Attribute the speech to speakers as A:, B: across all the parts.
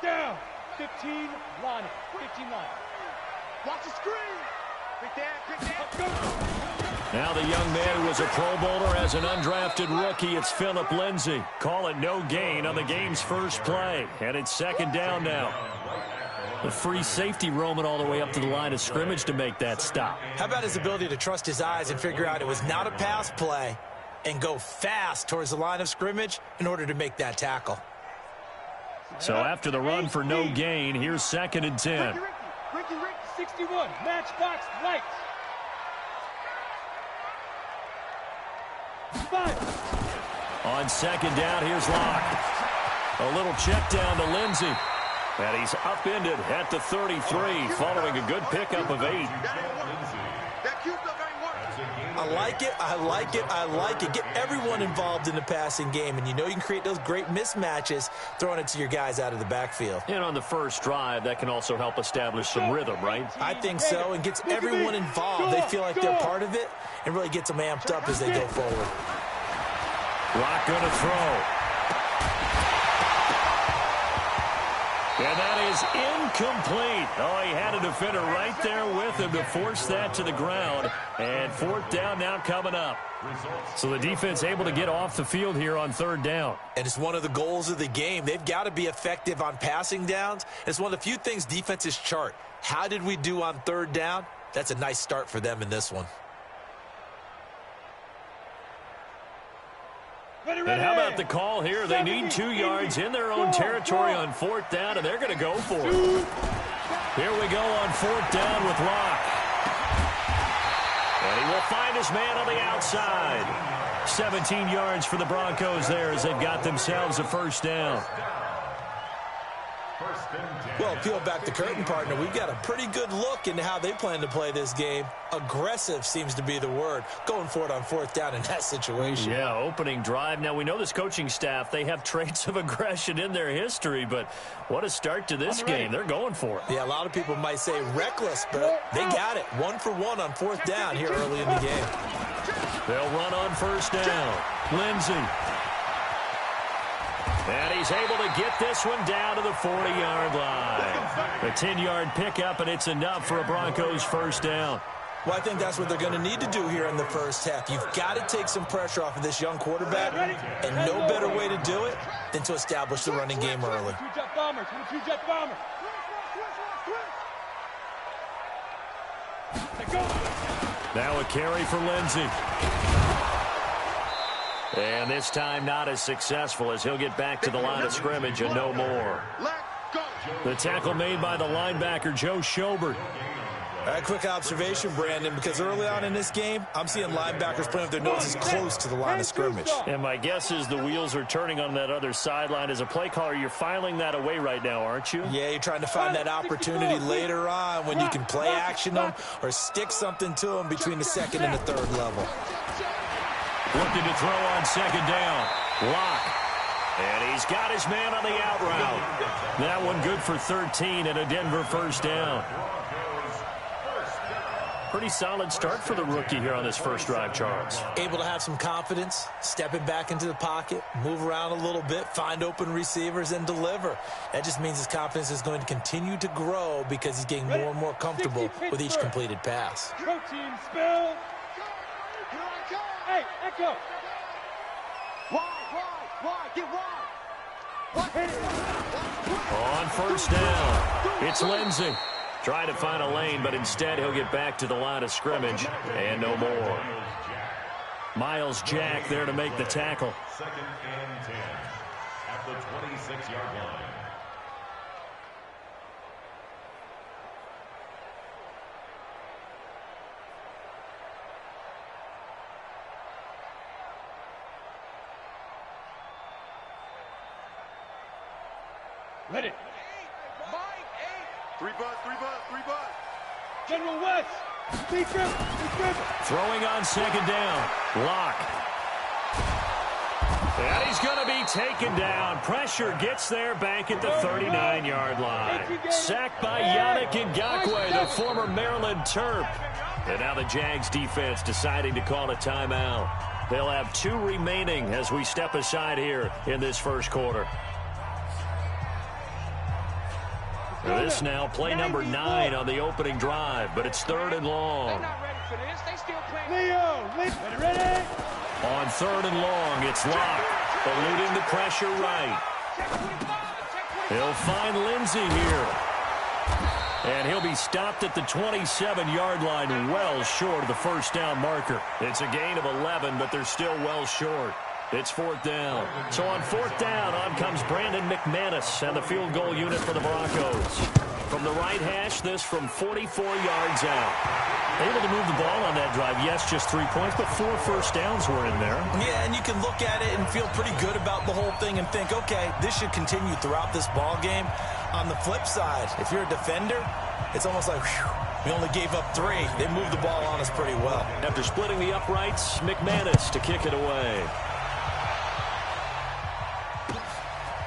A: Down. 15 line. 15 line. Watch the screen. Quick down.
B: Now the young man who was a Pro Bowler as an undrafted rookie, it's Phillip Lindsay. Call it no gain on the game's first play. And it's second down now. The free safety roaming all the way up to the line of scrimmage to make that stop.
C: How about his ability to trust his eyes and figure out it was not a pass play and go fast towards the line of scrimmage in order to make that tackle.
B: So after the run for no gain, here's second and 10.
A: Ricky, 61, matchbox lights. 5.
B: On second down, here's Locke. A little check down to Lindsay. And he's upended at the 33, following a good pickup of 8.
C: I like it, I like it, I like it. Get everyone involved in the passing game, and you know you can create those great mismatches throwing it to your guys out of the backfield.
B: And on the first drive, that can also help establish some rhythm, right?
C: I think so, and gets everyone involved. They feel like they're part of it and really gets them amped up as they go forward.
B: Locke going to throw. And that is incomplete. Oh, he had a defender right there with him to force that to the ground. And fourth down now coming up. So the defense able to get off the field here on third down.
C: And it's one of the goals of the game. They've got to be effective on passing downs. It's one of the few things defenses chart. How did we do on third down? That's a nice start for them in this one.
B: And how about the call here? They need 2 yards in their own territory on fourth down, and they're going to go for it. Here we go on fourth down with Locke. And he will find his man on the outside. 17 yards for the Broncos there as they've got themselves a first down.
C: Well, peel back the curtain, partner. We've got a pretty good look into how they plan to play this game. Aggressive seems to be the word. Going for it on fourth down in that situation.
B: Yeah, opening drive. Now, we know this coaching staff, they have traits of aggression in their history, but what a start to this game. They're going for it.
C: Yeah, a lot of people might say reckless, but they got it. 1 for 1 on fourth down here early in the game.
B: They'll run on first down. Lindsay. And he's able to get this one down to the 40-yard line. A 10-yard pickup, and it's enough for a Broncos first down.
C: Well, I think that's what they're going to need to do here in the first half. You've got to take some pressure off of this young quarterback, and no better way to do it than to establish the running game early.
A: Two-jet bombers.
B: Now a carry for Lindsay. And this time not as successful as he'll get back to the line of scrimmage and no more. The tackle made by the linebacker, Joe Schobert.
C: A quick observation, Brandon, because early on in this game, I'm seeing linebackers playing with their noses close to the line of scrimmage.
B: And my guess is the wheels are turning on that other sideline. As a play caller, you're filing that away right now, aren't you?
C: Yeah, you're trying to find that opportunity later on when you can play action them or stick something to them between the second and the third level.
B: Looking to throw on second down. Locke. And he's got his man on the out route. That one good for 13 and a Denver first down. Pretty solid start for the rookie here on this first drive, Charles.
C: Able to have some confidence, stepping back into the pocket, move around a little bit, find open receivers, and deliver. That just means his confidence is going to continue to grow because he's getting more and more comfortable with each completed pass.
A: Protein spill. Hey, Echo. Why? Get wide.
B: On first down, it's Lindsay. Trying to find a lane, but instead he'll get back to the line of scrimmage and no more. Miles Jack there to make the tackle.
D: Second and 10 at the 26-yard line.
A: Let it.
D: Three bud.
A: General West. Defense.
B: Throwing on second down. Locke. And he's going to be taken down. Pressure gets there back at the 39-yard line. Sacked by Yannick Ngakoue, the former Maryland Terp. And now the Jags defense deciding to call a timeout. They'll have 2 remaining as we step aside here in this first quarter. This now play number 9 on the opening drive, but it's 3rd and long.
E: They're not ready for this. They still playing.
A: Leo, ready?
B: On 3rd and long, it's Locke, eluding the pressure right. He'll find Lindsey here. And he'll be stopped at the 27-yard line, well short of the first down marker. It's a gain of 11, but they're still well short. It's 4th down. So on 4th down, on comes Brandon McManus and the field goal unit for the Broncos. From the right hash, this from 44 yards out. Able to move the ball on that drive. Yes, just 3 points, but 4 first downs were in there.
C: Yeah, and you can look at it and feel pretty good about the whole thing and think, okay, this should continue throughout this ball game. On the flip side, if you're a defender, it's almost like, whew, we only gave up 3. They moved the ball on us pretty well.
B: After splitting the uprights, McManus to kick it away.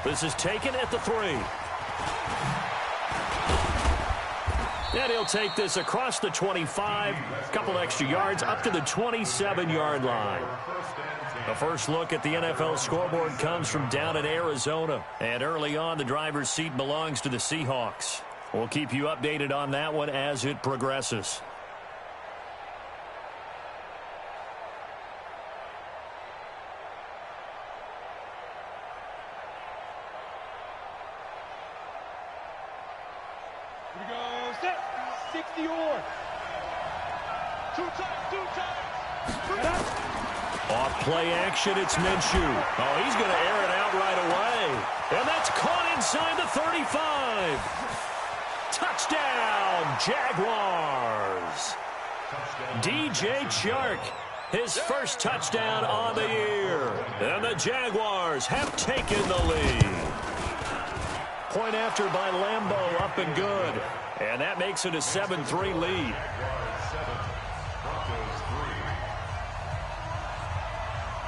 B: This is taken at the 3. And he'll take this across the 25, a couple extra yards, up to the 27-yard line. The first look at the NFL scoreboard comes from down in Arizona. And early on, the driver's seat belongs to the Seahawks. We'll keep you updated on that one as it progresses.
A: Here we go, set. 60 or. Two times.
B: Off play action, it's Minshew. Oh, he's going to air it out right away. And that's caught inside the 35. Touchdown, Jaguars. DJ Chark, his first touchdown on the year. And the Jaguars have taken the lead. Point after by Lambeau, up and good. And that makes it a 7-3 lead.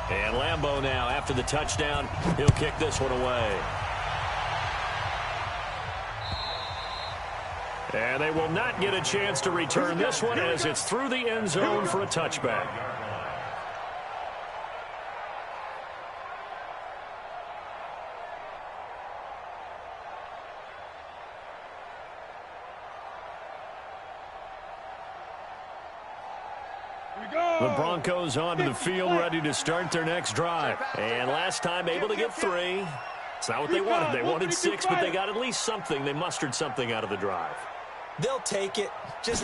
B: And Lambeau now, after the touchdown, he'll kick this one away. And they will not get a chance to return this one as it's through the end zone for a touchback. The Broncos onto the field, ready to start their next drive. And last time, able to get 3. It's not what they wanted. They wanted 6, but they got at least something. They mustered something out of the drive.
C: They'll take it.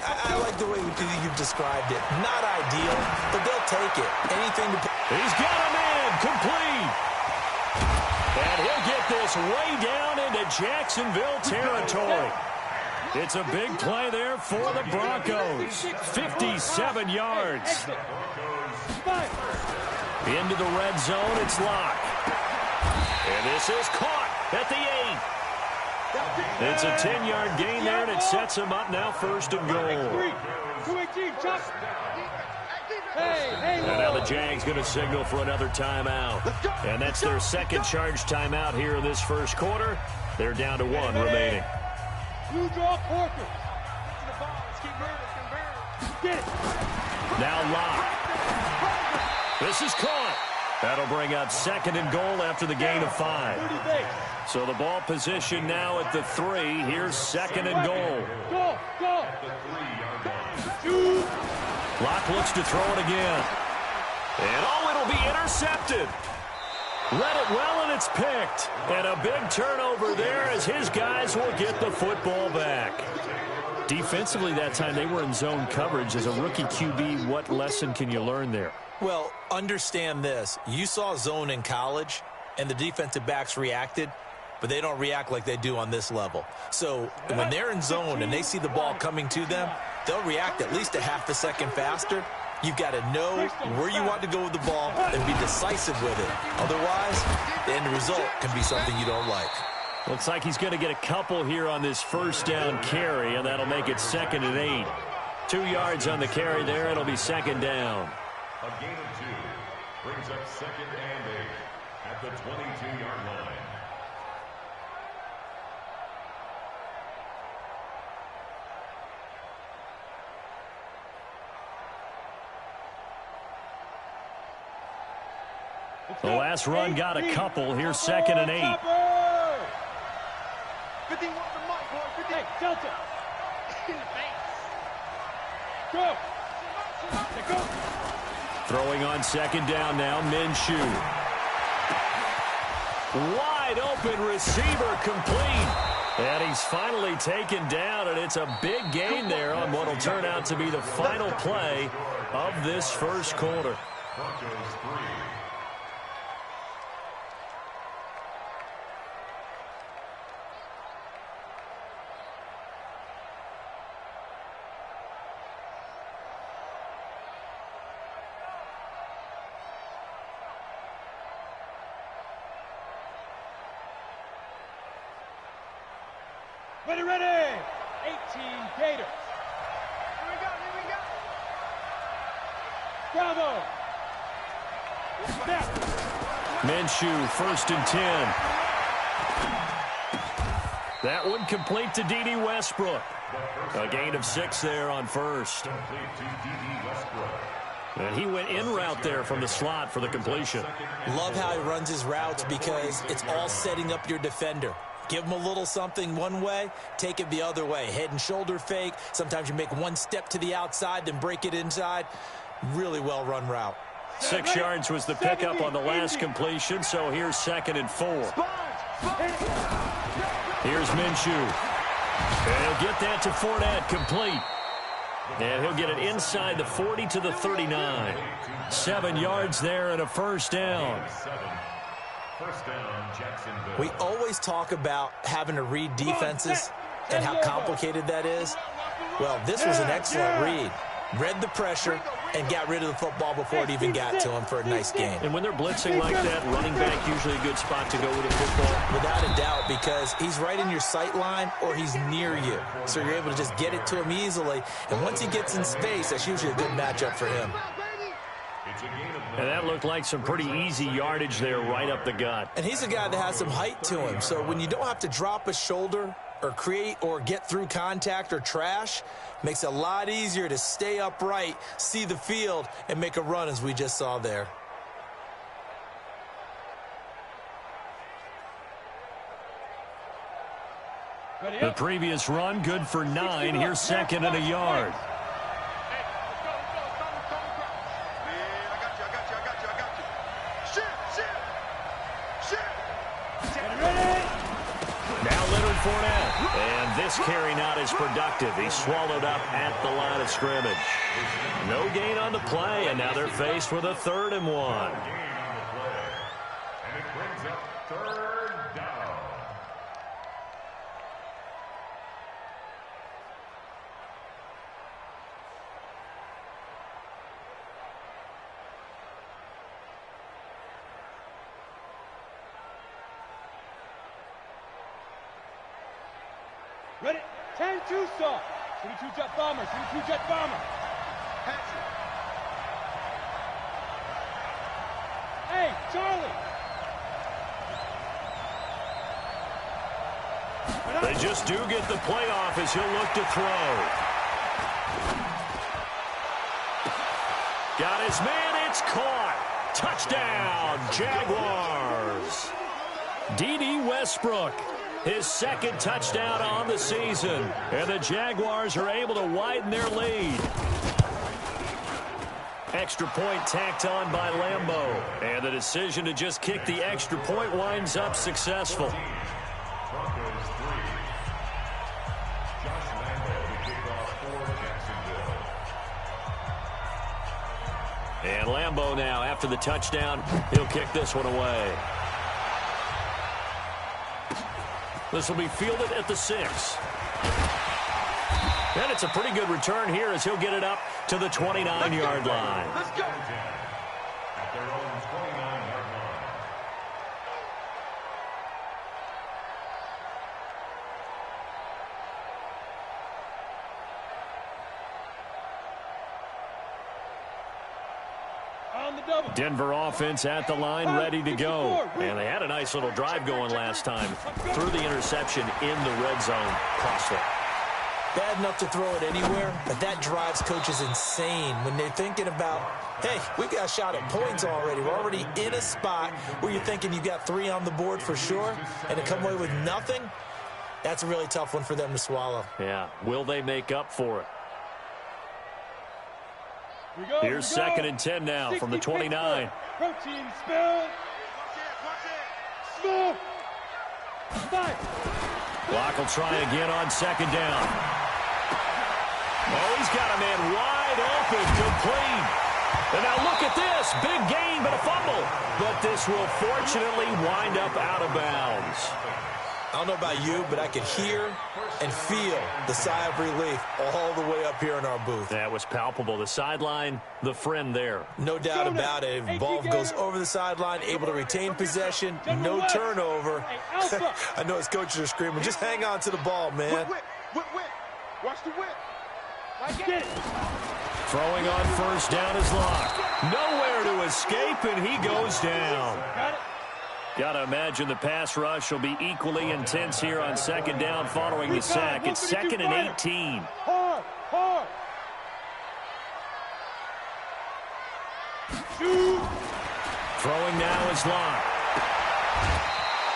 C: I like the way you've described it. Not ideal, but they'll take it. Anything to...
B: He's got a man complete. And he'll get this way down into Jacksonville territory. It's a big play there for the Broncos. 57 yards. Into the red zone, it's Locke. And this is caught at the 8. It's a 10-yard gain there, and it sets him up now 1st and goal. And now the Jags going to signal for another timeout. And that's their second charge timeout here in this first quarter. They're down to 1 remaining.
A: Blue draw Corker. Get it.
B: Now Locke. This is caught. That'll bring up 2nd and goal after the gain of 5. So the ball position now at the 3. Here's 2nd and goal.
A: Go.
B: Locke looks to throw it again. And it'll be intercepted. Read it well, and it's picked. And a big turnover there as his guys will get the football back. Defensively that time, they were in zone coverage. As a rookie QB, what lesson can you learn there?
C: Well, understand this. You saw zone in college, and the defensive backs reacted, but they don't react like they do on this level. So when they're in zone and they see the ball coming to them, they'll react at least a half a second faster. You've got to know where you want to go with the ball and be decisive with it. Otherwise, the end result can be something you don't like.
B: Looks like he's going to get a couple here on this first down carry, and that'll make it 2nd and 8. 2 yards on the carry there. It'll be 2nd down.
D: A gain of 2 brings up 2nd and 8 at the 22-yard line.
B: The last run got a couple. Here's 2nd and 8.
A: Hey, Delta. Go. Go.
B: Throwing on second down now, Minshew. Wide open receiver complete. And he's finally taken down, and it's a big gain there on what will turn out to be the final play of this first quarter.
D: Broncos 3.
A: Ready, ready. 18 Gators. Here we go. Bravo. Snap.
B: Minshew, 1st and 10. That one complete to D.D. Westbrook. A gain of 6 there on first. And he went in route there from the slot for the completion.
C: Love how he runs his routes because it's all setting up your defender. Give him a little something one way, take it the other way. Head and shoulder fake. Sometimes you make one step to the outside, then break it inside. Really well-run route.
B: 6 yards was the pickup on the last completion, so here's 2nd and 4. Here's Minshew. And he'll get that to Fournette, complete. And he'll get it inside the 40 to the 39. 7 yards there and a first down.
D: First down, Jacksonville.
C: We always talk about having to read defenses and how complicated that is. Well, this was an excellent read. Read the pressure and got rid of the football before it even got to him for a nice game.
B: And when they're blitzing like that, running back usually a good spot to go with the football.
C: Without a doubt, because he's right in your sight line or he's near you. So you're able to just get it to him easily. And once he gets in space, that's usually a good matchup for him.
B: And that looked like some pretty easy yardage there right up the gut.
C: And he's a guy that has some height to him. So when you don't have to drop a shoulder or create or get through contact or trash, makes it a lot easier to stay upright, see the field, and make a run as we just saw there.
B: The previous run, good for 9. Here's 2nd and a yard. Fournette. And this carry not as productive. He's swallowed up at the line of scrimmage. No gain on the play, and now they're faced with a 3rd and 1.
D: And it brings up 3rd down.
A: Ready? 10 Tucson. 22 jet bomber. 22 jet bomber. Hey, Charlie.
B: They just do get the playoff as he'll look to throw. Got his man. It's caught. Touchdown, Jaguars. D.D. Westbrook. His 2nd touchdown on the season. And the Jaguars are able to widen their lead. Extra point tacked on by Lambeau. And the decision to just kick the extra point winds up successful.
D: Broncos 3. Josh Lambeau to kick off for Jacksonville.
B: And Lambeau now, after the touchdown, he'll kick this one away. This will be fielded at the 6. And it's a pretty good return here as he'll get it up to the 29-yard line.
D: Let's go. At their own 29-yard line.
A: On the double.
B: Denver offense at the line, ready to go. And they had a nice little drive going last time. Threw the interception in the red zone. Costly.
C: Bad enough to throw it anywhere, but that drives coaches insane when they're thinking about, hey, we've got a shot at points already. We're already in a spot where you're thinking you got 3 on the board for sure, and to come away with nothing, That's a really tough one for them to swallow.
B: Yeah. Will they make up for it? Here's
A: Here we
B: 2nd
A: go.
B: and 10 now from the
A: 60
B: 29.
A: Pittsburgh. Protein spill. Small. 5.
B: Clock will try again on 2nd down. Oh, he's got a man wide open, complete. And now look at this. Big gain, but a fumble. But this will fortunately wind up out of bounds.
C: I don't know about you, but I could hear and feel the sigh of relief all the way up here in our booth.
B: That was palpable. The sideline, the friend there.
C: No doubt about it. If ball goes over the sideline, able to retain possession, no turnover. I know his coaches are screaming, just hang on to the ball, man.
E: Whip. Watch the whip.
A: Get it.
B: Throwing on 1st down is Locke. Nowhere to escape, and he goes down.
A: Got it.
B: Got to imagine the pass rush will be equally intense here on 2nd down following the sack. It's 2nd and 18.
A: Hard. Shoot.
B: Throwing now is Locke.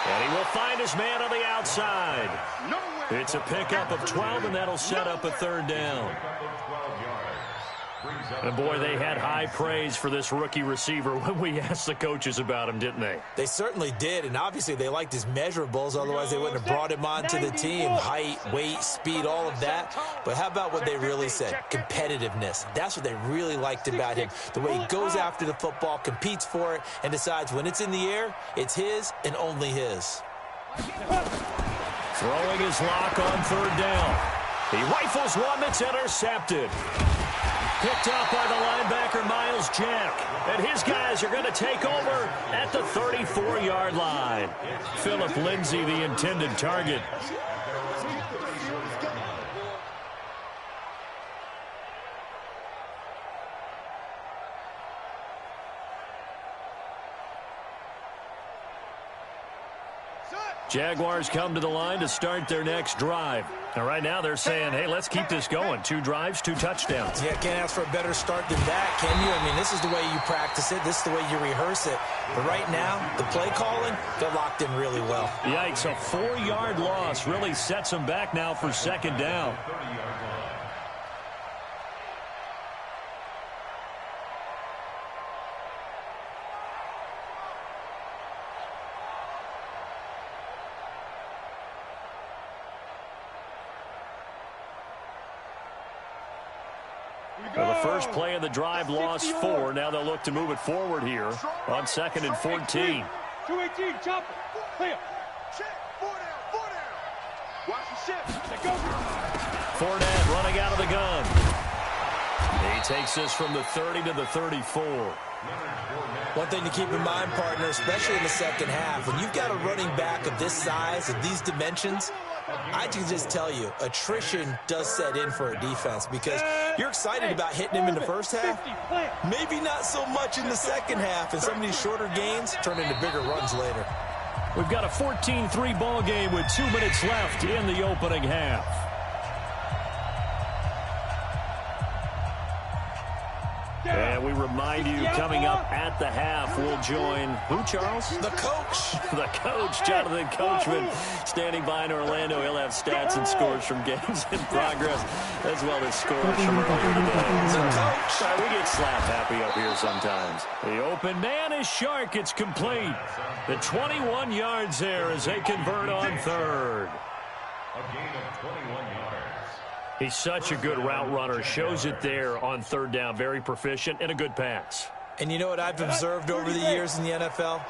B: And he will find his man on the outside. It's a pickup of 12, and that'll set up a 3rd down. And, boy, they had high praise for this rookie receiver when we asked the coaches about him, didn't they?
C: They certainly did, and obviously they liked his measurables. Otherwise, they wouldn't have brought him onto the team. Height, weight, speed, all of that. But how about what they really said? Competitiveness. That's what they really liked about him. The way he goes after the football, competes for it, and decides when it's in the air, it's his and only his.
B: Throwing his Locke on 3rd down. He rifles one that's intercepted. Picked up by the linebacker, Miles Jack. And his guys are going to take over at the 34-yard line. Philip Lindsay, the intended target. Jaguars come to the line to start their next drive. And right now they're saying, hey, let's keep this going. 2 drives, 2 touchdowns.
C: Yeah, can't ask for a better start than that, can you? I mean, this is the way you practice it. This is the way you rehearse it. But right now, the play calling, they're locked in really well.
B: Yikes, a 4-yard loss really sets them back now for 2nd down. Well, the first play of the drive lost 4. Now they'll look to move it forward here on 2nd and 14.
A: 218, chop it. Clear.
E: Check. 4 down. Watch the shift.
A: Go.
B: Fournette running out of the gun. He takes this from the 30 to the 34.
C: One thing to keep in mind, partner, especially in the second half, when you've got a running back of this size, of these dimensions, I can just tell you, attrition does set in for a defense because you're excited about hitting him in the first half. Maybe not so much in the second half, and some of these shorter gains turn into bigger runs later.
B: We've got a 14-3 ball game with 2 minutes left in the opening half. And we remind you, coming up at the half, we'll join who, Charles?
C: The coach.
B: The coach, Jonathan Coachman, standing by in Orlando. He'll have stats and scores from games in progress, as well as scores from earlier today.
C: The coach.
B: We get slap happy up here sometimes. The open man is Shark. It's complete. The 21 yards there as they convert on 3rd.
D: A gain of 21 yards.
B: He's such a good route runner. Shows it there on 3rd down. Very proficient and a good pass.
C: And you know what I've observed over the years in the NFL?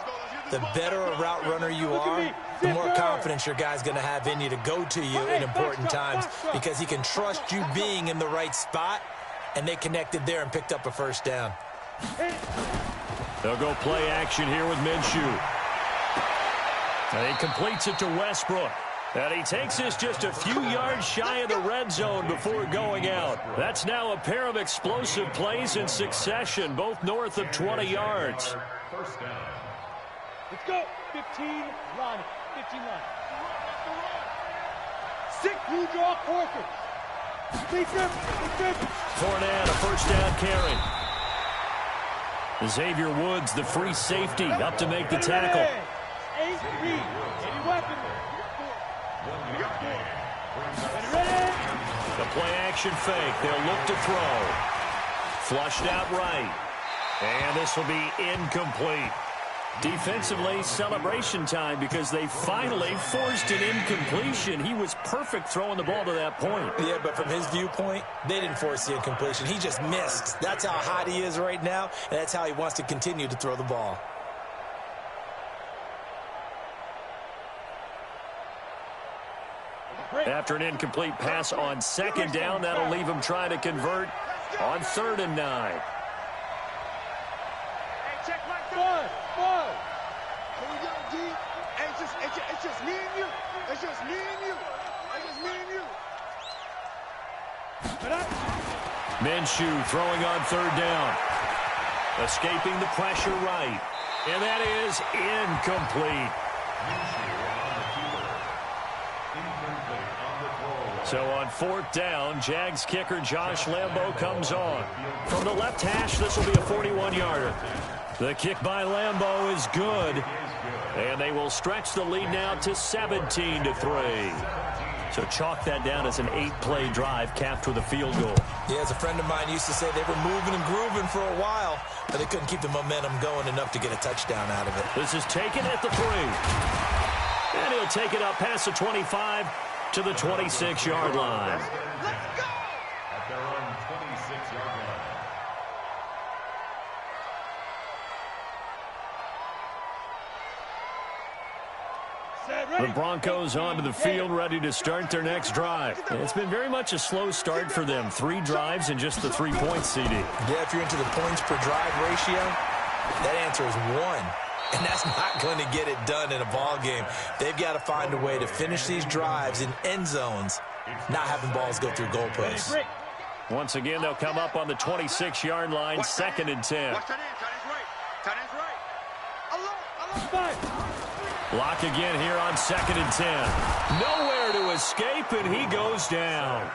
C: The better a route runner you are, the more confidence your guy's going to have in you to go to you in important times because he can trust you being in the right spot, and they connected there and picked up a 1st down.
B: They'll go play action here with Minshew. And he completes it to Westbrook. And he takes this just a few yards shy of the red zone before going out. That's now a pair of explosive plays in succession, both north of 20 yards.
D: First down.
A: Let's go. 15 line. 15 line. 6 blue draw quarters.
B: Fournette, a 1st down carry. Xavier Woods, the free safety, up to make the tackle.
A: 8-3. Any weapon.
B: The play-action fake. They'll look to throw. Flushed out right. And this will be incomplete. Defensively, celebration time because they finally forced an incompletion. He was perfect throwing the ball to that point.
C: Yeah, but from his viewpoint, they didn't force the incompletion. He just missed. That's how hot he is right now, and that's how he wants to continue to throw the ball.
B: After an incomplete pass on second down, that'll leave him trying to convert on 3rd and 9.
E: It's just me and you. It's just me and you. It's just me and you.
B: Minshew throwing on 3rd down. Escaping the pressure right. And that is incomplete. So on 4th down, Jags kicker Josh Lambo comes on. From the left hash, this will be a 41-yarder. The kick by Lambo is good. And they will stretch the lead now to 17-3. So chalk that down as an 8-play drive capped with a field goal.
C: Yeah, as a friend of mine used to say, they were moving and grooving for a while, but they couldn't keep the momentum going enough to get a touchdown out of it.
B: This is taken at the 3. And he'll take it up past the 25 to the 26-yard line.
E: Let's go!
D: At their own 26-yard line.
B: The Broncos onto the field, ready to start their next drive. And it's been very much a slow start for them. 3 drives and just the 3 points, CD.
C: Yeah, if you're into the points per drive ratio, that answer is 1. And that's not going to get it done in a ball game. They've got to find a way to finish these drives in end zones, not having balls go through goalposts.
B: Once again, they'll come up on the 26-yard line, 2nd and 10.
E: Watch tight end. Tight end's right.
B: Block again here on 2nd and 10. Nowhere to escape, and he goes down.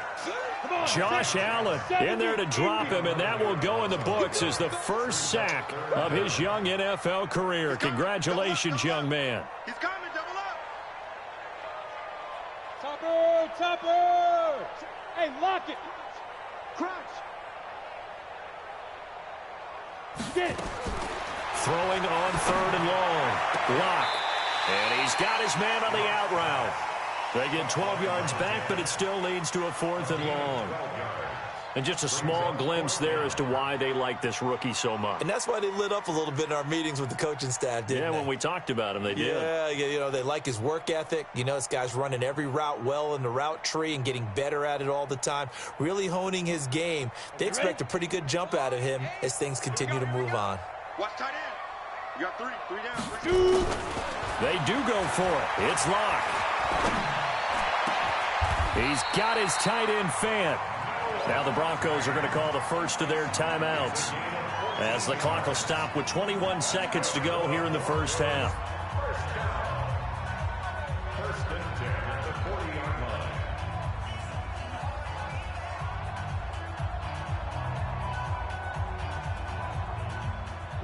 B: Josh Allen in there to drop him, and that will go in the books as the first sack of his young NFL career. Congratulations, young man.
E: He's coming, double up.
A: Topper! Hey, lock it!
E: Crunch.
A: Get it!
B: Throwing on 3rd and long. Block. And he's got his man on the out route. They get 12 yards back, but it still leads to a 4th and long. And just a small glimpse there as to why they like this rookie so much.
C: And that's why they lit up a little bit in our meetings with the coaching staff, didn't they?
B: Yeah, when we talked about him, they did.
C: Yeah, you know, they like his work ethic. You know, this guy's running every route well in the route tree and getting better at it all the time, really honing his game. They expect a pretty good jump out of him as things continue to move on.
E: Watch tight end. You got 3 down.
B: 2. They do go for it. It's locked. He's got his tight end fan. Now the Broncos are going to call the first of their timeouts as the clock will stop with 21 seconds to go here in the first half.
D: First and 10 at the 40-yard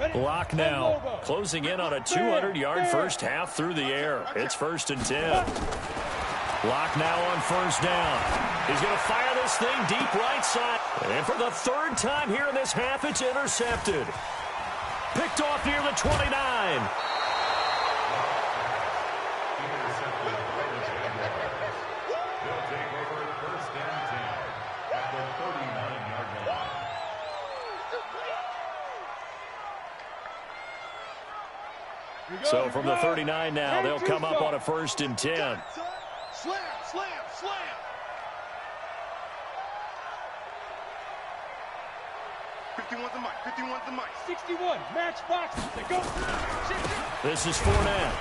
D: line.
B: Block now, closing in on a 200-yard first half through the air. It's 1st and 10. Block now on 1st down. He's going to fire this thing deep right side. And for the 3rd time here in this half, it's intercepted. Picked off near the 29.
D: Intercepted by the Jaguars. They'll take over 1st and 10 at the 39-yard line.
B: So from the 39 now, they'll come up on a 1st and 10.
E: Slam. 51's the mic.
A: 61, match boxes. They go.
B: This is Fournette.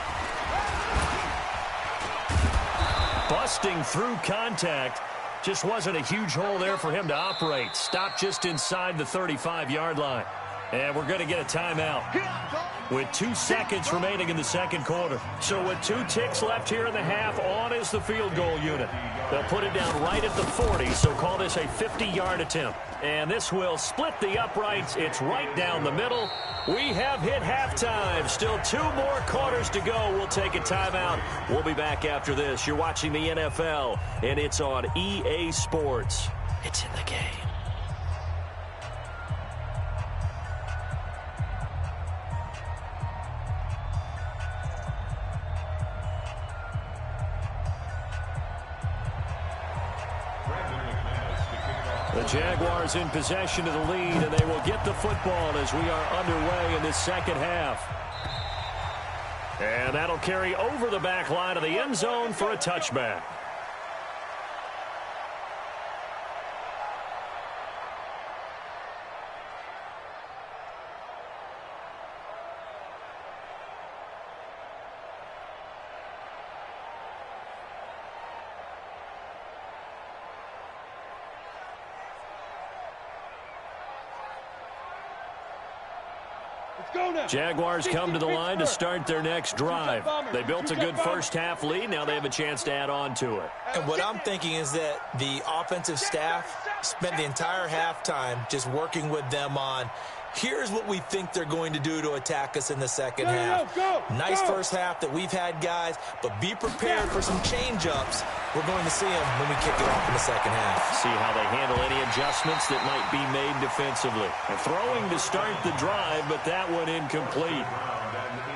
B: Busting through contact. Just wasn't a huge hole there for him to operate. Stopped just inside the 35-yard line. And we're going to get a timeout with 2 seconds remaining in the second quarter. So with 2 ticks left here in the half, on is the field goal unit. They'll put it down right at the 40, so call this a 50-yard attempt. And this will split the uprights. It's right down the middle. We have hit halftime. Still 2 more quarters to go. We'll take a timeout. We'll be back after this. You're watching the NFL, and it's on EA Sports. It's in the game. The Jaguars in possession of the lead, and they will get the football as we are underway in this second half. And that'll carry over the back line of the end zone for a touchback. Jaguars come to the line to start their next drive. They built a good first half lead. Now they have a chance to add on to it.
C: And what I'm thinking is that the offensive staff spent the entire halftime just working with them on, here's what we think they're going to do to attack us in the second half. Nice first half that we've had, guys, but be prepared for some change-ups. We're going to see them when we kick it off in the second half.
B: See how they handle any adjustments that might be made defensively. And throwing to start the drive, but that one incomplete.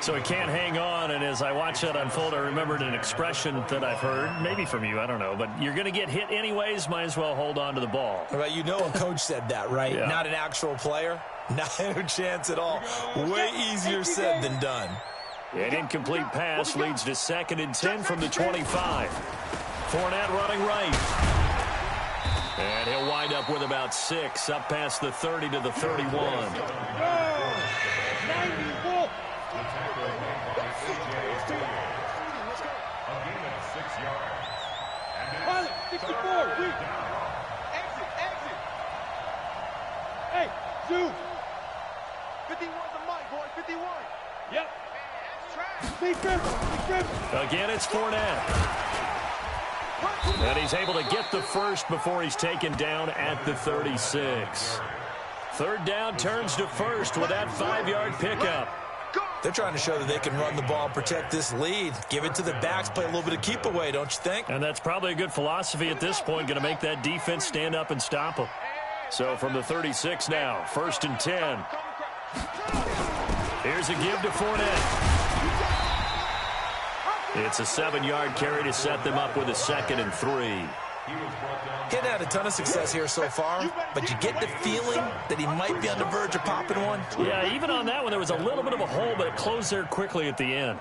B: So he can't hang on, and as I watch that unfold, I remembered an expression that I've heard, maybe from you, I don't know, but you're going to get hit anyways, might as well hold on to the ball.
C: Right, you know a coach said that, right?
B: Yeah.
C: Not an actual player. Not a chance at all. Way easier said than done.
B: An incomplete pass leads to 2nd and 10 from the 25. Fournette running right. And he'll wind up with about 6, up past the 30 to the 31.
E: 94.
D: A gain of 6 yards.
A: Pilot, 64, weak.
E: Exit.
A: Hey, Zoo.
E: 51's the mic, boy. 51.
A: Yep.
E: Stay
A: Defense.
B: Again, it's Fournette. And he's able to get the first before he's taken down at the 36. 3rd down turns to 1st with that 5-yard pickup.
C: They're trying to show that they can run the ball and protect this lead. Give it to the backs, play a little bit of keep away, don't you think?
B: And that's probably a good philosophy at this point, going to make that defense stand up and stop them. So from the 36 now, 1st and 10. Here's a give to Fournette. It's a 7-yard carry to set them up with a 2nd and 3.
C: He's had a ton of success here so far, but you get the feeling that he might be on the verge of popping one.
B: Yeah, even on that one, there was a little bit of a hole, but it closed there quickly at the end.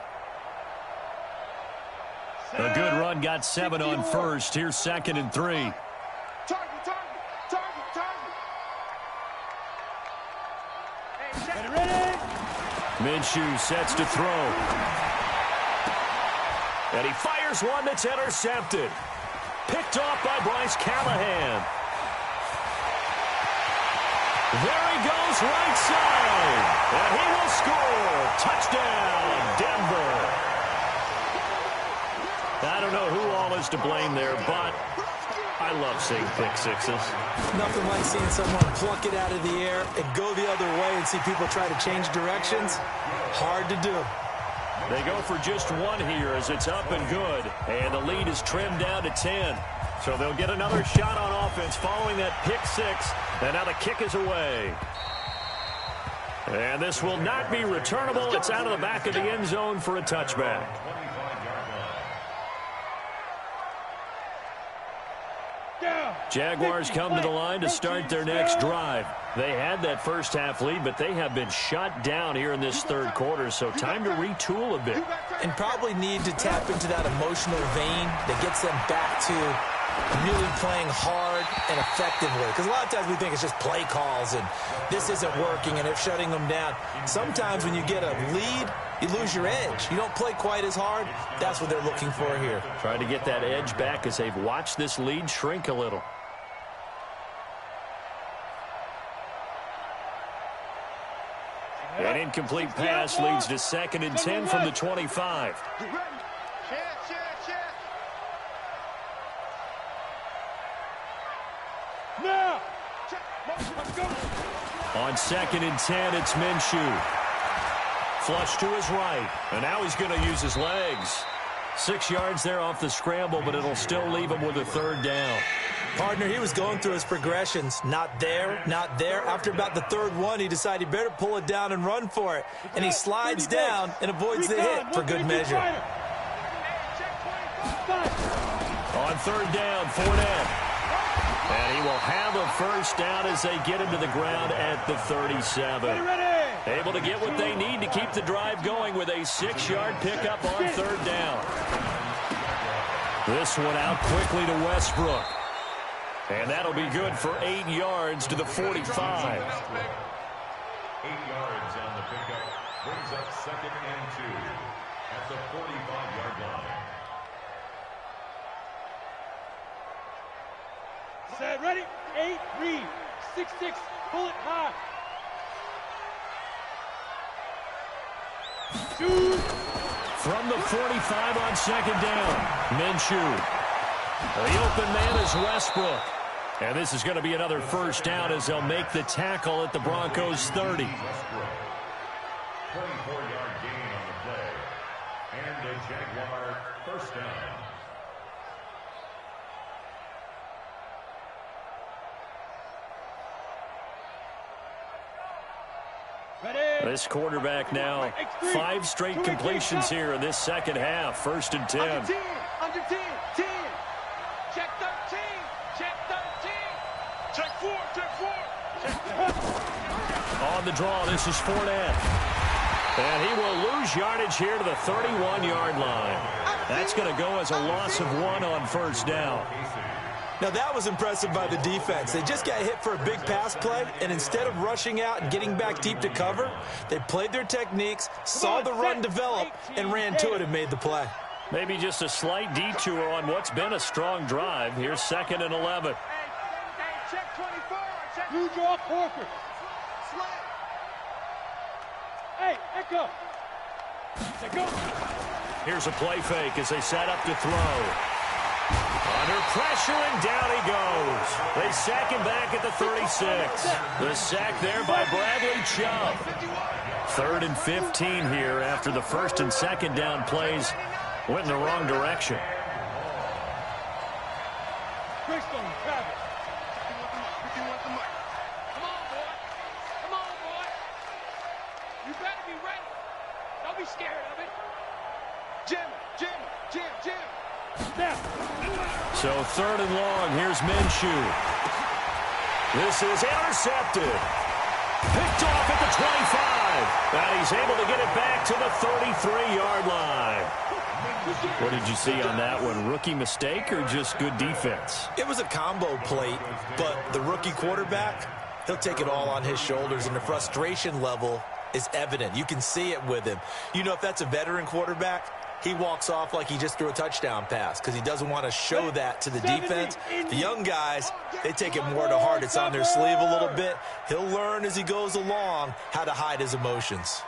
B: A good run, got 7 on 1st. Here's 2nd and 3.
E: Target.
A: Ready?
B: Minshew sets to throw. And he fires one that's intercepted. Picked off by Bryce Callahan. There he goes, right side. And he will score. Touchdown, Denver. I don't know who all is to blame there, but I love seeing pick sixes.
C: Nothing like seeing someone pluck it out of the air and go the other way and see people try to change directions. Hard to do.
B: They go for just one here as it's up and good. And the lead is trimmed down to 10. So they'll get another shot on offense following that pick 6. And now the kick is away. And this will not be returnable. It's out of the back of the end zone for a touchback. Jaguars come to the line to start their next drive. They had that first half lead, but they have been shut down here in this 3rd quarter, so time to retool a bit.
C: And probably need to tap into that emotional vein that gets them back to really playing hard and effectively. Because a lot of times we think it's just play calls and this isn't working and it's shutting them down. Sometimes when you get a lead, you lose your edge. You don't play quite as hard. That's what they're looking for here.
B: Trying to get that edge back as they've watched this lead shrink a little. Incomplete pass leads to 2nd and 10 from the 25.
A: Now.
B: On 2nd and 10, it's Minshew. Flush to his right, and now he's going to use his legs. 6 yards there off the scramble, but it'll still leave him with a 3rd down.
C: Partner, he was going through his progressions. Not there, not there. After about the 3rd one, he decided he better pull it down and run for it. And he slides down and avoids the hit for good measure.
B: On 3rd down, Fournette. And he will have a 1st down as they get him to the ground at the 37. Able to get what they need to keep the drive going with a 6-yard pickup on 3rd down. This one out quickly to Westbrook. And that'll be good for 8 yards to the 45.
D: 8 yards on the pickup brings up 2nd and 2 at the 45-yard line.
A: Set, ready, 8, read, 6-6, pull it high. Shoot.
B: From the 45 on 2nd down, Minshew. The open man is Westbrook. And this is going to be another 1st down as they'll make the tackle at the Broncos' 30.
D: 24-yard gain on the play. And a Jaguar 1st down.
B: This quarterback now 5 straight completions here in this 2nd half. 1st and 10.
E: Under 10, 10. Check 13, check 13. Check 4, check 4.
B: On the draw, this is Fournette. And he will lose yardage here to the 31-yard line. That's going to go as a loss of 1 on 1st down.
C: Now, that was impressive by the defense. They just got hit for a big pass play, and instead of rushing out and getting back deep to cover, they played their techniques, saw the run develop, and ran to it and made the play.
B: Maybe just a slight detour on what's been a strong drive. Here's 2nd and 11.
E: Check 24, check.
A: Blue draw Corker. Hey, Echo. Let go.
B: Here's a play fake as they set up to throw. Under pressure, and down he goes. They sack him back at the 36. The sack there by Bradley Chubb. 3rd and 15 here after the 1st and 2nd down plays went in the wrong direction.
A: Greystone, Travis.
E: Come on, boy. Come on, boy. You better be ready. Don't be scared of it. Jim.
A: Snap.
B: So 3rd and long, here's Minshew. This is intercepted. Picked off at the 25. And he's able to get it back to the 33-yard line. What did you see on that one? Rookie mistake or just good defense?
C: It was a combo plate, but the rookie quarterback, he'll take it all on his shoulders, and the frustration level is evident. You can see it with him. You know, if that's a veteran quarterback, he walks off like he just threw a touchdown pass because he doesn't want to show that to the defense. The young guys, they take it more to heart. It's on their sleeve a little bit. He'll learn as he goes along how to hide his emotions.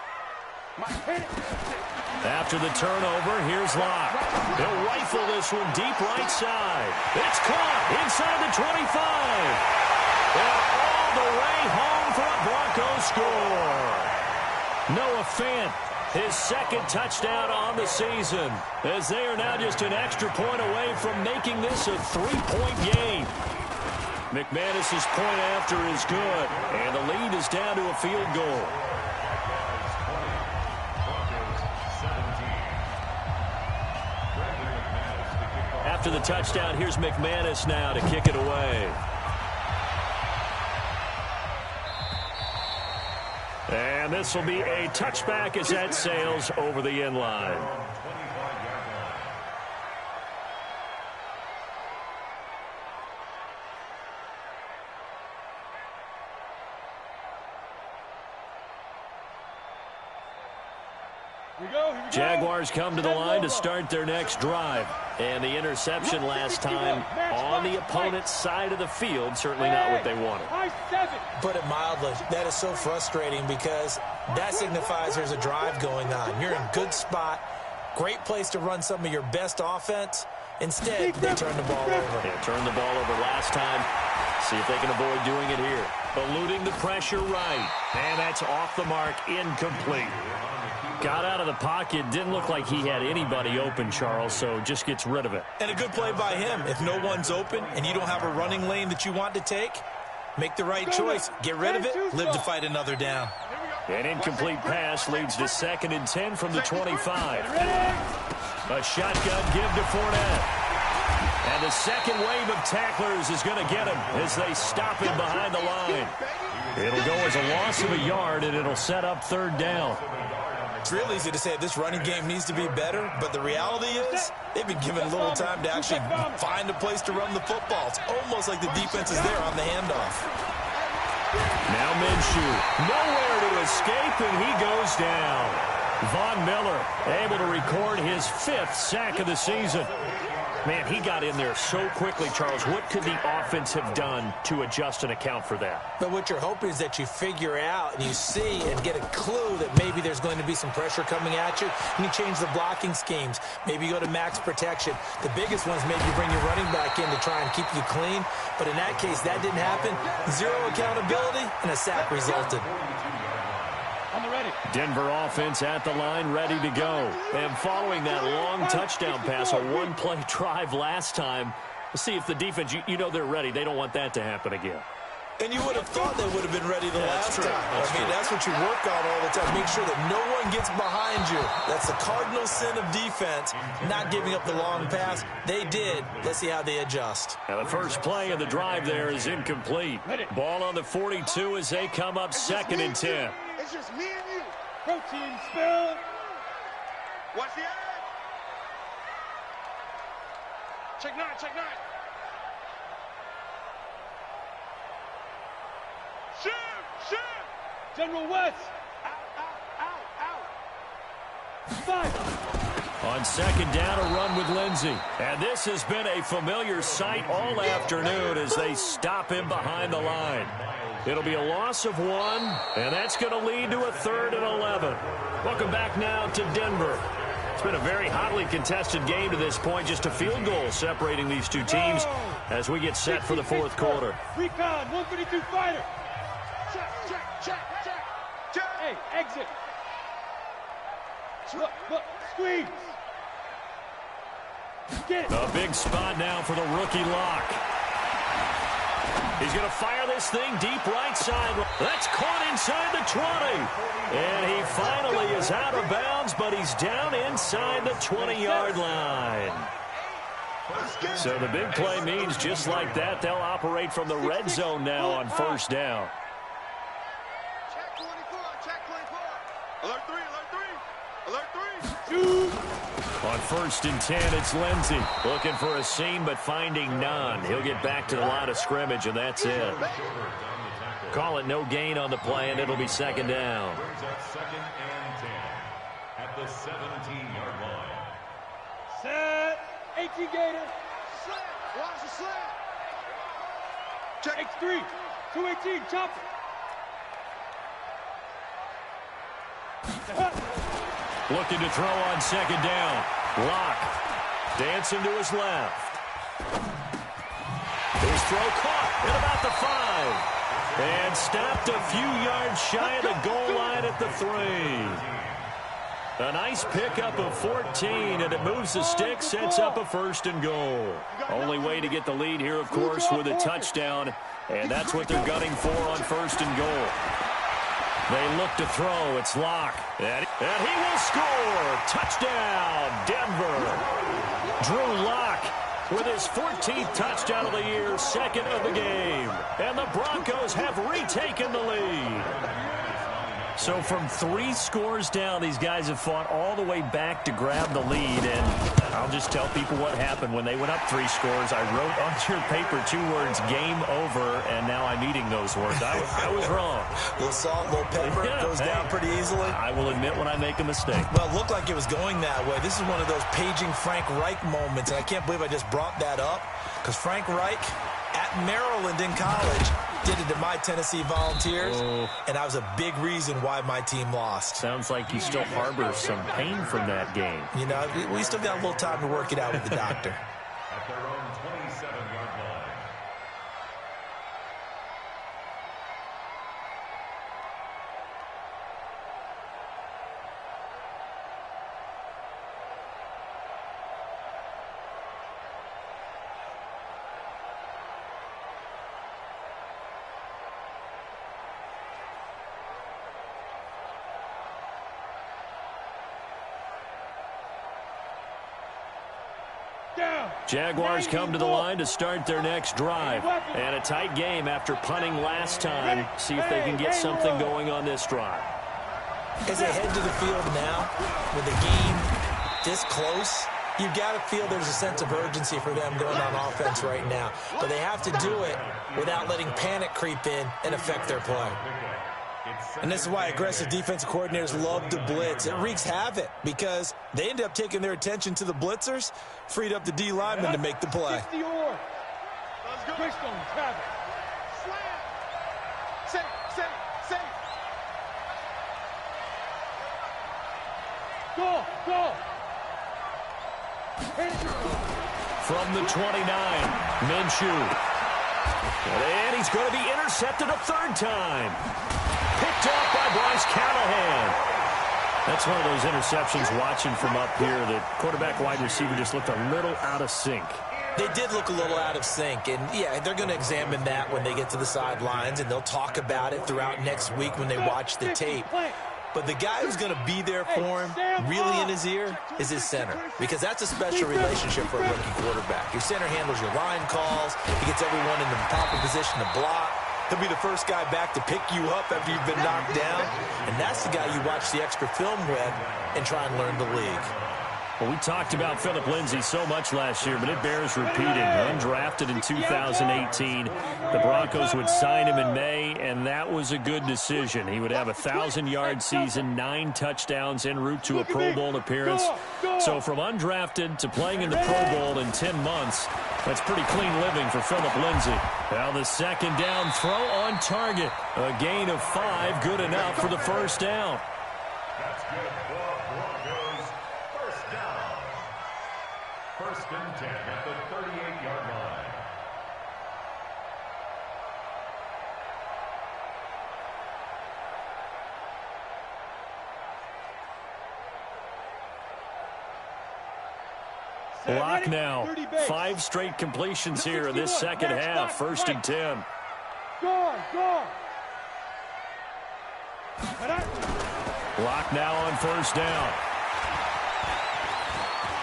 B: After the turnover, here's Locke. He'll rifle this one deep right side. It's caught inside the 25. And all the way home for a Broncos score. Noah Fant, his 2nd touchdown on the season, as they are now just an extra point away from making this a 3-point game. McManus's point after is good, and the lead is down to a field goal. After the touchdown, here's McManus now to kick it away. And this will be a touchback as that sails over the end line. Jaguars come to the line to start their next drive. And the interception last time on the opponent's side of the field, certainly not what they wanted.
C: Put it mildly, that is so frustrating because that signifies there's a drive going on. You're in good spot, great place to run some of your best offense. Instead, they turn the ball over.
B: Yeah, turned the ball over last time. See if they can avoid doing it here. Eluding the pressure right. And that's off the mark, incomplete. Got out of the pocket. Didn't look like he had anybody open, Charles, so just gets rid of it.
C: And a good play by him. If no one's open and you don't have a running lane that you want to take, make the right choice. Get rid of it. Live to fight another down.
B: An incomplete pass leads to 2nd and 10 from the 25. A shotgun give to Fournette. And the second wave of tacklers is going to get him as they stop him behind the line. It'll go as a loss of a yard, and it'll set up 3rd down.
C: It's real easy to say this running game needs to be better, but the reality is they've been given little time to actually find a place to run the football. It's almost like the defense is there on the handoff.
B: Now Minshew, nowhere to escape, and he goes down. Von Miller able to record his 5th sack of the season. Man, he got in there so quickly, Charles. What could the offense have done to adjust and account for that?
C: But what you're hoping is that you figure out and you see and get a clue that maybe there's going to be some pressure coming at you, and you change the blocking schemes. Maybe you go to max protection. The biggest ones maybe you bring your running back in to try and keep you clean. But in that case, that didn't happen. 0 accountability, and a sack resulted.
B: Denver offense at the line, ready to go. And following that long touchdown pass, a one-play drive last time, let's see if the defense, you know they're ready. They don't want that to happen again.
C: And you would have thought they would have been ready the last time. That's what you work on all the time. Make sure that no one gets behind you. That's the cardinal sin of defense, not giving up the long pass. They did. Let's see how they adjust.
B: Now the first play of the drive there is incomplete. Ball on the 42 as they come up 2nd and 10.
E: It's just me and you.
A: Protein spill.
E: Watch the eye. Check 9, check 9. Shoot, shoot.
A: General West.
E: Out.
A: 5.
B: On 2nd down, a run with Lindsey. And this has been a familiar sight all afternoon as they stop him behind the line. It'll be a loss of 1, and that's going to lead to a 3rd and 11. Welcome back now to Denver. It's been a very hotly contested game to this point, just a field goal separating these two teams as we get set for the 4th quarter.
A: Recon, 132 fighter.
E: Check.
A: Hey, exit. Look, squeeze. Get it.
B: A big spot now for the rookie Lock. He's going to fire this thing deep right side. That's caught inside the 20. And he finally is out of bounds, but he's down inside the 20-yard line. So the big play means just like that, they'll operate from the red zone now on 1st down.
E: Check 24, check 24. Alert 3, alert 3.
B: On 1st and 10, it's Lindsey. Looking for a seam, but finding none. He'll get back to the line of scrimmage, and that's it. Call it no gain on the play, and it'll be 2nd down.
D: 2nd and 10 at the 17-yard line.
A: Set. 18 Gator.
E: Slant. Watch the slant.
A: Check X3. 218. Chopper.
B: Looking to throw on 2nd down. Lock dancing to his left. His throw caught at about the 5. And stopped a few yards shy of the goal line at the 3. A nice pickup of 14, and it moves the stick, sets up a 1st and goal. Only way to get the lead here, of course, with a touchdown. And that's what they're gunning for on 1st and goal. They look to throw. It's Lock. And he will score. Touchdown, Denver. Drew Lock with his 14th touchdown of the year, 2nd of the game. And the Broncos have retaken the lead. So from 3 scores down, these guys have fought all the way back to grab the lead. And I'll just tell people what happened when they went up 3 scores. I wrote on your paper 2 words, game over, and now I'm eating those words. I was wrong.
C: A little salt, a little pepper, goes down pretty easily.
B: I will admit when I make a mistake.
C: Well, it looked like it was going that way. This is one of those paging Frank Reich moments, and I can't believe I just brought that up, because Frank Reich at Maryland in college did it to my Tennessee Volunteers, and that was a big reason why my team lost.
B: Sounds like you still harbor some pain from that game.
C: You know, we still got a little time to work it out with the doctor.
D: At their own 27-yard line.
B: Jaguars come to the line to start their next drive. And a tight game after punting last time. See if they can get something going on this drive.
C: As they head to the field now, with the game this close, you've got to feel there's a sense of urgency for them going on offense right now. But they have to do it without letting panic creep in and affect their play. And this is why aggressive defensive coordinators love to blitz. It wreaks havoc because they end up taking their attention to the blitzers, freed up the D lineman to make the play.
A: Let's go. Go.
B: From the 29, Minshew. And he's going to be intercepted a 3rd time. Picked off by Bryce Callahan. That's one of those interceptions watching from up here. The quarterback wide receiver just looked a little out of sync.
C: They did look a little out of sync, and yeah, they're going to examine that when they get to the sidelines, and they'll talk about it throughout next week when they watch the tape. But the guy who's going to be there for him, really in his ear, is his center, because that's a special relationship for a rookie quarterback. Your center handles your line calls. He gets everyone in the proper position to block. He'll be the first guy back to pick you up after you've been knocked down. And that's the guy you watch the extra film with and try and learn the league.
B: Well, we talked about Phillip Lindsay so much last year, but it bears repeating. Undrafted in 2018. The Broncos would sign him in May, and that was a good decision. He would have a 1,000-yard season, 9 touchdowns en route to a Pro Bowl appearance. So from undrafted to playing in the Pro Bowl in 10 months, that's pretty clean living for Phillip Lindsay. Now the 2nd down throw on target. A gain of 5, good enough for the 1st down.
D: That's good for Broncos. 1st down. 1st and 10 at the 38-yard line.
B: Lock now. 5 straight completions here in this 2nd half. 1st and 10.
A: Go.
B: Lock now on 1st down.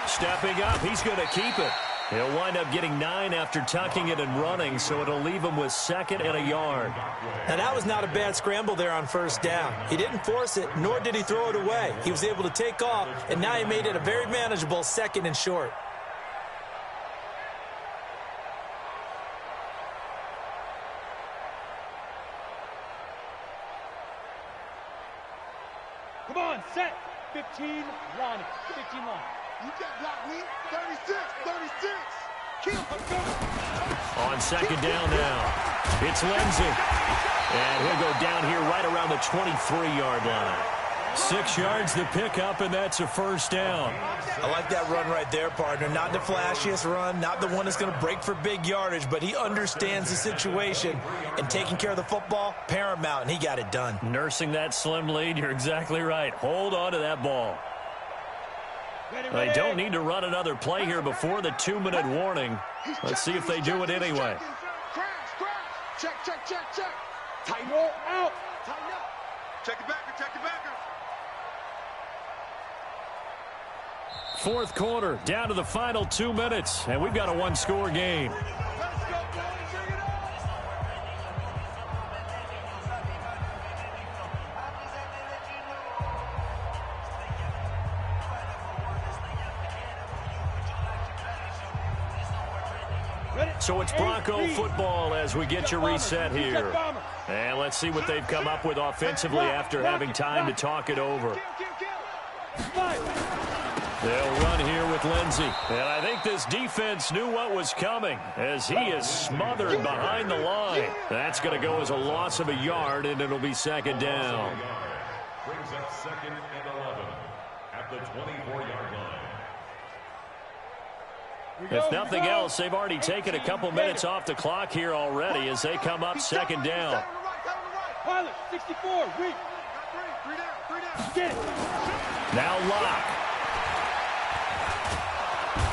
B: Stepping up, he's going to keep it. He'll wind up getting 9 after tucking it and running, so it'll leave him with 2nd and a yard.
C: Now, that was not a bad scramble there on 1st down. He didn't force it, nor did he throw it away. He was able to take off, and now he made it a very manageable 2nd and short.
A: Come on, set. 15, Ronnie. 15 line.
E: You got blocked me. 36. Kill. Let's go.
B: On 2nd down now, it's Lindsay. And he'll go down here right around the 23-yard line. 6 yards the pickup, and that's a 1st down.
C: I like that run right there, partner. Not the flashiest run, not the one that's going to break for big yardage, but he understands the situation, and taking care of the football, paramount, and he got it done.
B: Nursing that slim lead, you're exactly right. Hold on to that ball. They don't need to run another play here before the 2-minute warning. Let's see if they do it anyway.
E: Check.
A: Tighten roll out.
E: Tighten up. Check it backer.
B: 4th quarter, down to the final 2 minutes, and we've got a 1-score game.
E: Let's go, boys. Bring it on.
B: So it's Bronco football as we get you reset here. And let's see what they've come up with offensively after having time to talk it over. They'll run here with Lindsey. And I think this defense knew what was coming as he is smothered behind the line. That's going to go as a loss of a yard, and it'll be second down.
D: Brings up 2nd and 11 at the 24-yard line.
B: If nothing else, they've already taken a couple minutes off the clock here already as they come up second down.
A: Pilot, 64, weak. Get it.
B: Now Locke.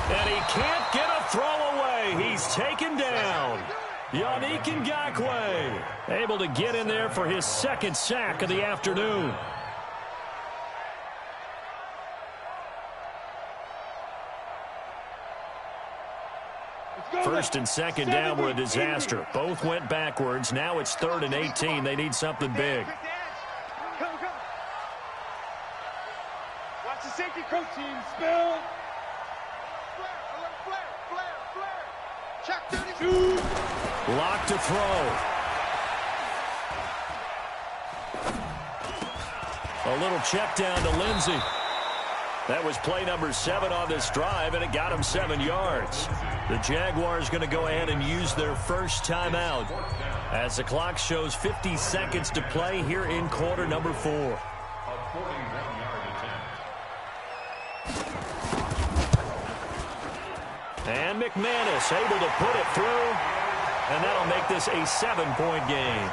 B: And he can't get a throw away. He's taken down. Yannick Ngakoue able to get in there for his second sack of the afternoon. First and second down were a disaster. Both went backwards. Now it's 3rd and 18. They need something big.
A: Watch the safety coach team. Spill. Check 32.
B: Lock to throw. A little check down to Lindsey. That was play number 7 on this drive, and it got him 7 yards. The Jaguars going to go ahead and use their first timeout as the clock shows 50 seconds to play here in quarter number 4.
D: A 41-yard attempt.
B: And McManus able to put it through, and that'll make this a 7-point game.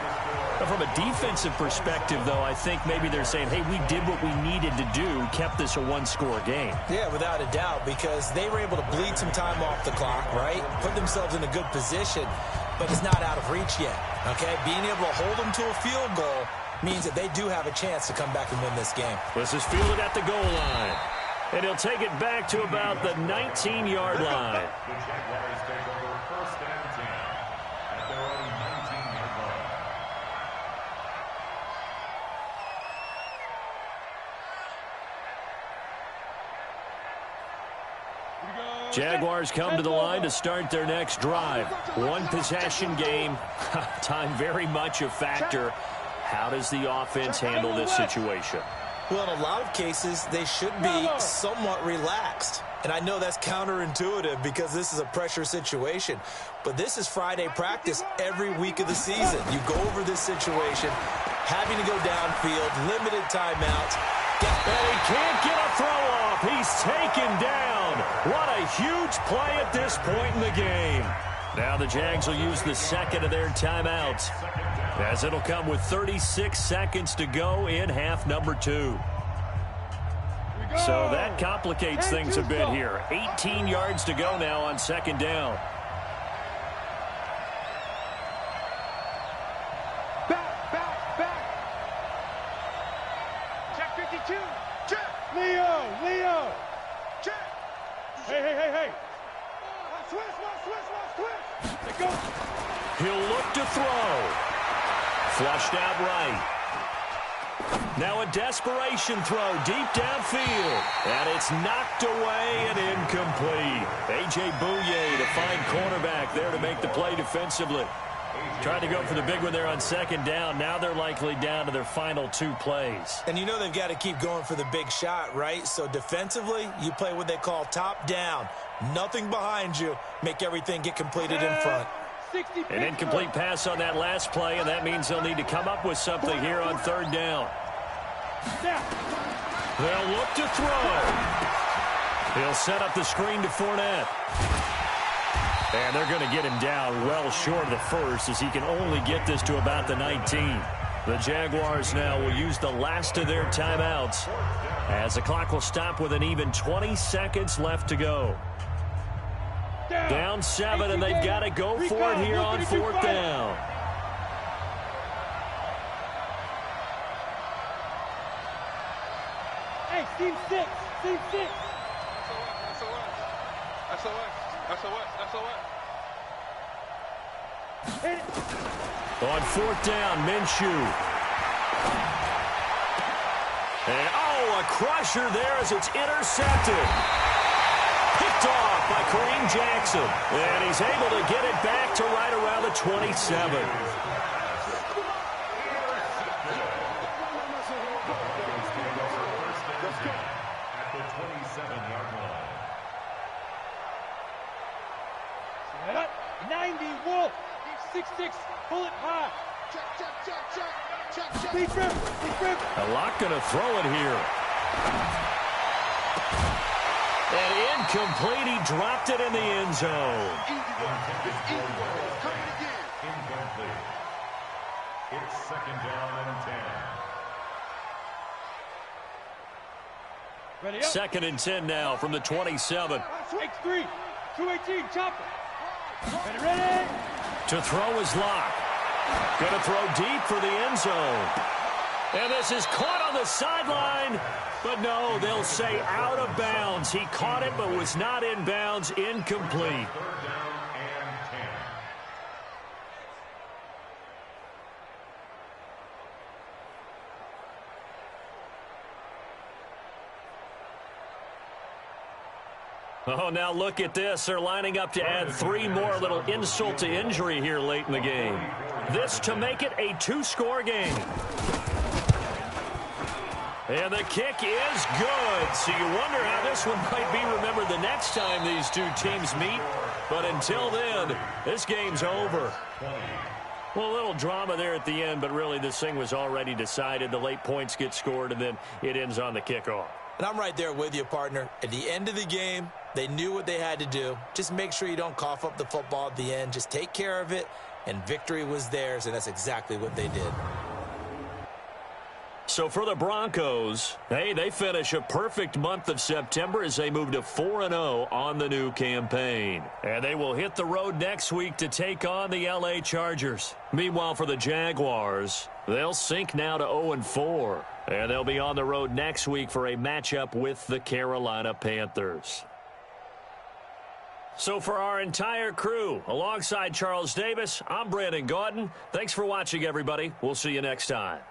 B: But from a defensive perspective, though, I think maybe they're saying, hey, we did what we needed to do, kept this a 1-score game.
C: Yeah, without a doubt, because they were able to bleed some time off the clock, right? Put themselves in a good position, but it's not out of reach yet, okay? Being able to hold them to a field goal means that they do have a chance to come back and win this game.
B: This is fielded at the goal line. And he'll take it back to about the 19-yard line.
D: The Jaguars take over 1st and 10 at their own 19-yard line.
B: Jaguars come to the line to start their next drive. 1-possession game. Time very much a factor. How does the offense handle this situation?
C: Well, in a lot of cases, they should be somewhat relaxed. And I know that's counterintuitive because this is a pressure situation. But this is Friday practice every week of the season. You go over this situation, having to go downfield, limited timeouts.
B: And he can't get a throw off. He's taken down. What a huge play at this point in the game. Now the Jags will use the second of their timeouts, as it'll come with 36 seconds to go in half number 2. So that complicates things a bit here. 18 yards to go now on second down.
A: Back. Check 52. Check. Leo. Check. Hey. Switch. They go.
B: He'll look to throw. Flushed out right. Now a desperation throw deep downfield. And it's knocked away and incomplete. A.J. Bouye to find cornerback there to make the play defensively. Trying to go for the big one there on second down. Now they're likely down to their final 2 plays.
C: And you know they've got to keep going for the big shot, right? So defensively, you play what they call top down. Nothing behind you. Make everything get completed in front.
B: An incomplete pass on that last play, and that means they'll need to come up with something here on third down. They'll look to throw. He'll set up the screen to Fournette. And they're going to get him down well short of the first, as he can only get this to about the 19. The Jaguars now will use the last of their timeouts, as the clock will stop with an even 20 seconds left to go. Down 7, and they've got to go for it here on 4th down.
A: Hey, team 6. SOS. Hit it.
B: On 4th down, Minshew. And, a crusher there as it's intercepted. Picked picked off by Kareem Jackson. And he's able to get it back to right around the 27.
D: At the 27-yard line.
A: Set up. 90 Wolf. 6'6". Pull it high. Speed grip. Speed grip.
B: A lot going to throw it here. And incomplete. He dropped it in the end zone.
D: Incomplete. It's second down and 10.
A: Ready up.
B: 2nd and 10 now from the 27.
A: X3. 218. Chopper. Ready.
B: To throw is Locke. Going to throw deep for the end zone. And this is caught on the sideline. But no, they'll say out of bounds. He caught it but was not in bounds. Incomplete.
D: 3rd down and 10.
B: Oh, now look at this. They're lining up to add 3 more. A little insult to injury here late in the game. This to make it a 2-score game. And the kick is good. So you wonder how this one might be remembered the next time these two teams meet. But until then, this game's over. Well, a little drama there at the end, but really this thing was already decided. The late points get scored, and then it ends on the kickoff.
C: And I'm right there with you, partner. At the end of the game, they knew what they had to do. Just make sure you don't cough up the football at the end. Just take care of it, and victory was theirs, and that's exactly what they did.
B: So for the Broncos, hey, they finish a perfect month of September as they move to 4-0 on the new campaign. And they will hit the road next week to take on the LA Chargers. Meanwhile, for the Jaguars, they'll sink now to 0-4. And they'll be on the road next week for a matchup with the Carolina Panthers. So for our entire crew, alongside Charles Davis, I'm Brandon Gaudin. Thanks for watching, everybody. We'll see you next time.